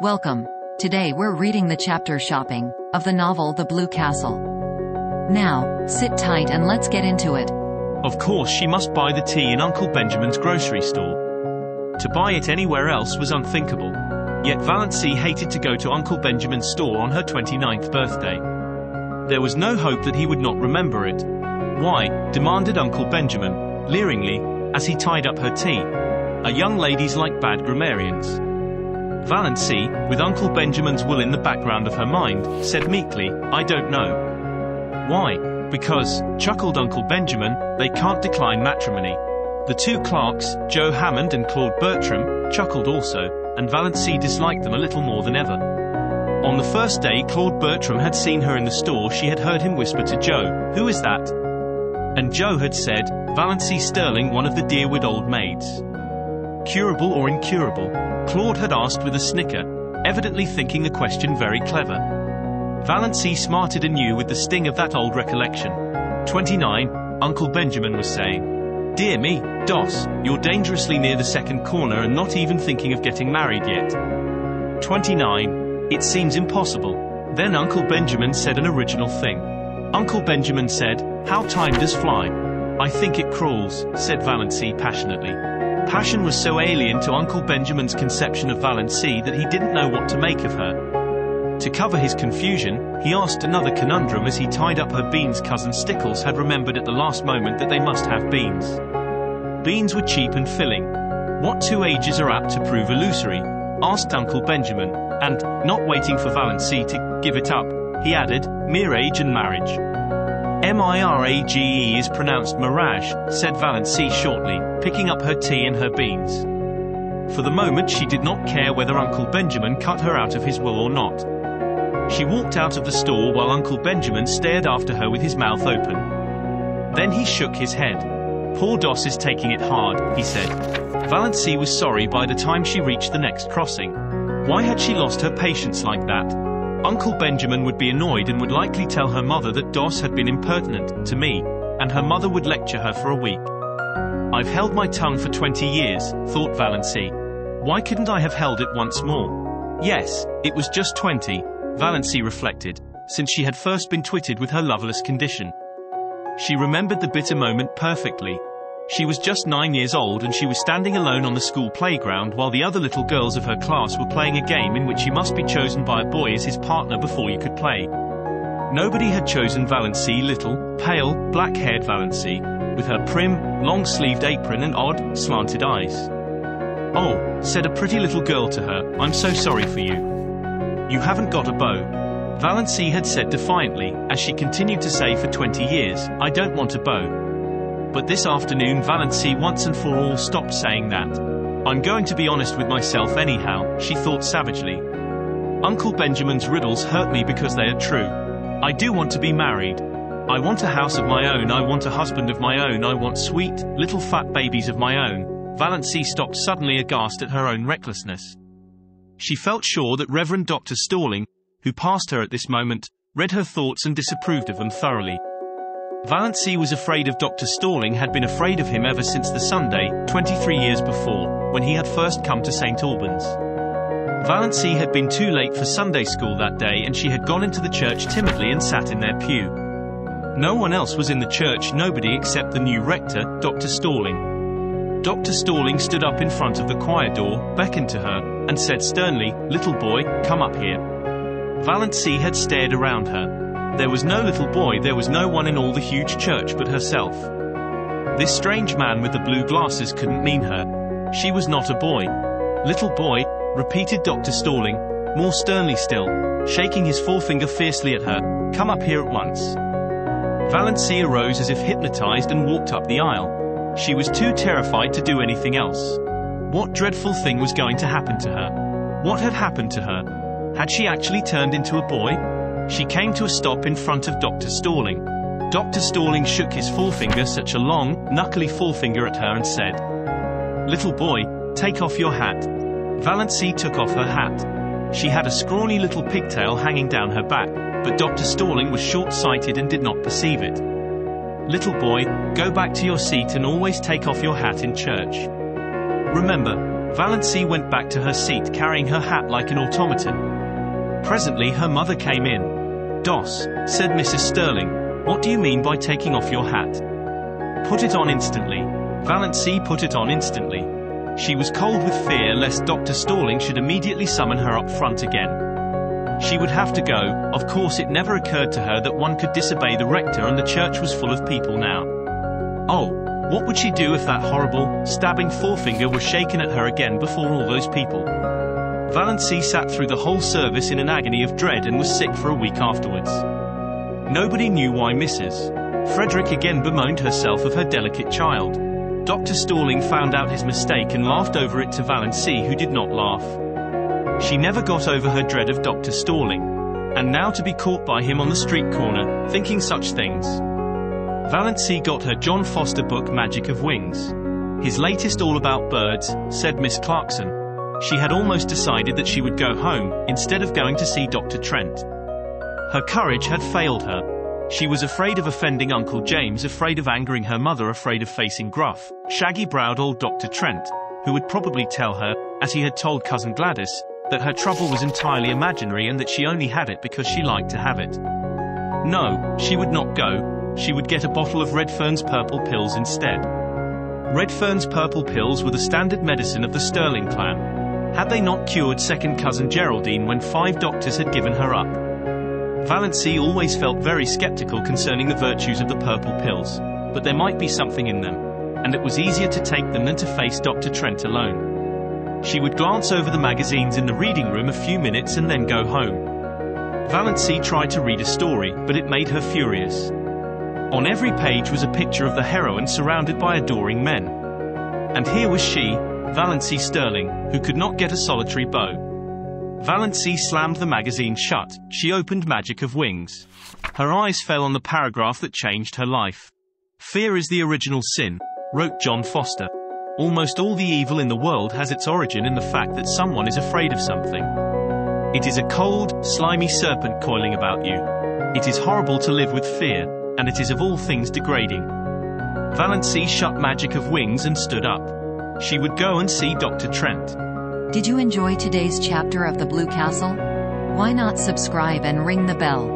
Welcome. Today we're reading the chapter Shopping of the novel The Blue Castle. Now, sit tight and let's get into it. Of course she must buy the tea in Uncle Benjamin's grocery store. To buy it anywhere else was unthinkable. Yet Valancy hated to go to Uncle Benjamin's store on her 29th birthday. There was no hope that he would not remember it. Why? Demanded Uncle Benjamin, leeringly, as he tied up her tea. A young lady's like bad grammarians. Valancy, with Uncle Benjamin's will in the background of her mind, said meekly, I don't know. Why? Because, chuckled Uncle Benjamin, they can't decline matrimony. The two clerks, Joe Hammond and Claude Bertram, chuckled also, and Valancy disliked them a little more than ever. On the first day Claude Bertram had seen her in the store, she had heard him whisper to Joe, "Who is that?" And Joe had said, "Valancy Sterling, one of the Deerwood old maids." Curable or incurable? Claude had asked with a snicker, evidently thinking the question very clever. Valancy smarted anew with the sting of that old recollection. 29, Uncle Benjamin was saying. Dear me, Doss, you're dangerously near the second corner and not even thinking of getting married yet. 29, it seems impossible. Then Uncle Benjamin said an original thing. Uncle Benjamin said, how time does fly. I think it crawls, said Valancy passionately. Passion was so alien to Uncle Benjamin's conception of Valancy that he didn't know what to make of her. To cover his confusion, he asked another conundrum as he tied up her beans. Cousin Stickles had remembered at the last moment that they must have beans. Beans were cheap and filling. What two ages are apt to prove illusory? Asked Uncle Benjamin, and, not waiting for Valancy to give it up, he added, mere age and marriage. Mirage is pronounced mirage, said Valancy shortly, picking up her tea and her beans. For the moment she did not care whether Uncle Benjamin cut her out of his will or not. She walked out of the store while Uncle Benjamin stared after her with his mouth open. Then he shook his head. Poor Doss is taking it hard, he said. Valancy was sorry by the time she reached the next crossing. Why had she lost her patience like that? Uncle Benjamin would be annoyed and would likely tell her mother that Doss had been impertinent to me, and her mother would lecture her for a week. I've held my tongue for 20 years, thought Valancy. Why couldn't I have held it once more? Yes, it was just 20, Valancy reflected, since she had first been twitted with her loveless condition. She remembered the bitter moment perfectly. She was just 9 years old and she was standing alone on the school playground while the other little girls of her class were playing a game in which you must be chosen by a boy as his partner before you could play. Nobody had chosen Valancy, little, pale, black-haired Valancy, with her prim, long-sleeved apron and odd, slanted eyes. Oh, said a pretty little girl to her, I'm so sorry for you. You haven't got a beau. Valancy had said defiantly, as she continued to say for 20 years, I don't want a beau. But this afternoon Valancy once and for all stopped saying that. I'm going to be honest with myself anyhow, she thought savagely. Uncle Benjamin's riddles hurt me because they are true. I do want to be married. I want a house of my own, I want a husband of my own, I want sweet, little fat babies of my own. Valancy stopped suddenly aghast at her own recklessness. She felt sure that Reverend Dr. Sterling, who passed her at this moment, read her thoughts and disapproved of them thoroughly. Valancy was afraid of Dr. Sterling, had been afraid of him ever since the Sunday, 23 years before, when he had first come to St. Albans. Valancy had been too late for Sunday school that day and she had gone into the church timidly and sat in their pew. No one else was in the church, nobody except the new rector, Dr. Sterling. Dr. Sterling stood up in front of the choir door, beckoned to her, and said sternly, little boy, come up here. Valancy had stared around her. There was no little boy, there was no one in all the huge church but herself. This strange man with the blue glasses couldn't mean her. She was not a boy. Little boy, repeated Dr. Sterling, more sternly still, shaking his forefinger fiercely at her, come up here at once. Valancy arose as if hypnotized and walked up the aisle. She was too terrified to do anything else. What dreadful thing was going to happen to her? What had happened to her? Had she actually turned into a boy? She came to a stop in front of Dr. Sterling. Dr. Sterling shook his forefinger, such a long, knuckly forefinger, at her and said, little boy, take off your hat. Valancy took off her hat. She had a scrawny little pigtail hanging down her back, but Dr. Sterling was short-sighted and did not perceive it. Little boy, go back to your seat and always take off your hat in church. Remember, Valency went back to her seat carrying her hat like an automaton. Presently her mother came in. "Dos," said Mrs. Sterling, "what do you mean by taking off your hat?" "Put it on instantly." Valency put it on instantly. She was cold with fear lest Dr. Sterling should immediately summon her up front again. She would have to go. Of course it never occurred to her that one could disobey the rector and the church was full of people now. Oh, what would she do if that horrible, stabbing forefinger were shaken at her again before all those people? Valency sat through the whole service in an agony of dread and was sick for a week afterwards. Nobody knew why Mrs. Frederick again bemoaned herself of her delicate child. Dr. Sterling found out his mistake and laughed over it to Valency, who did not laugh. She never got over her dread of Dr. Sterling. And now to be caught by him on the street corner, thinking such things. Valency got her John Foster book Magic of Wings. His latest all about birds, said Miss Clarkson. She had almost decided that she would go home, instead of going to see Dr. Trent. Her courage had failed her. She was afraid of offending Uncle James, afraid of angering her mother, afraid of facing gruff, shaggy-browed old Dr. Trent, who would probably tell her, as he had told Cousin Gladys, that her trouble was entirely imaginary and that she only had it because she liked to have it. No, she would not go. She would get a bottle of Redfern's purple pills instead. Redfern's purple pills were the standard medicine of the Sterling clan. Had they not cured second cousin Geraldine when 5 doctors had given her up? Valency always felt very skeptical concerning the virtues of the purple pills, but there might be something in them, and it was easier to take them than to face Dr. Trent alone. She would glance over the magazines in the reading room a few minutes and then go home. Valency tried to read a story, but it made her furious. On every page was a picture of the heroine surrounded by adoring men. And here was she, Valency Sterling, who could not get a solitary beau. Valency slammed the magazine shut. She opened Magic of Wings. Her eyes fell on the paragraph that changed her life. "Fear is the original sin," wrote John Foster. "Almost all the evil in the world has its origin in the fact that someone is afraid of something. It is a cold, slimy serpent coiling about you. It is horrible to live with fear, and it is of all things degrading." Valency shut Magic of Wings and stood up. She would go and see Dr. Trent. Did you enjoy today's chapter of The Blue Castle? Why not subscribe and ring the bell?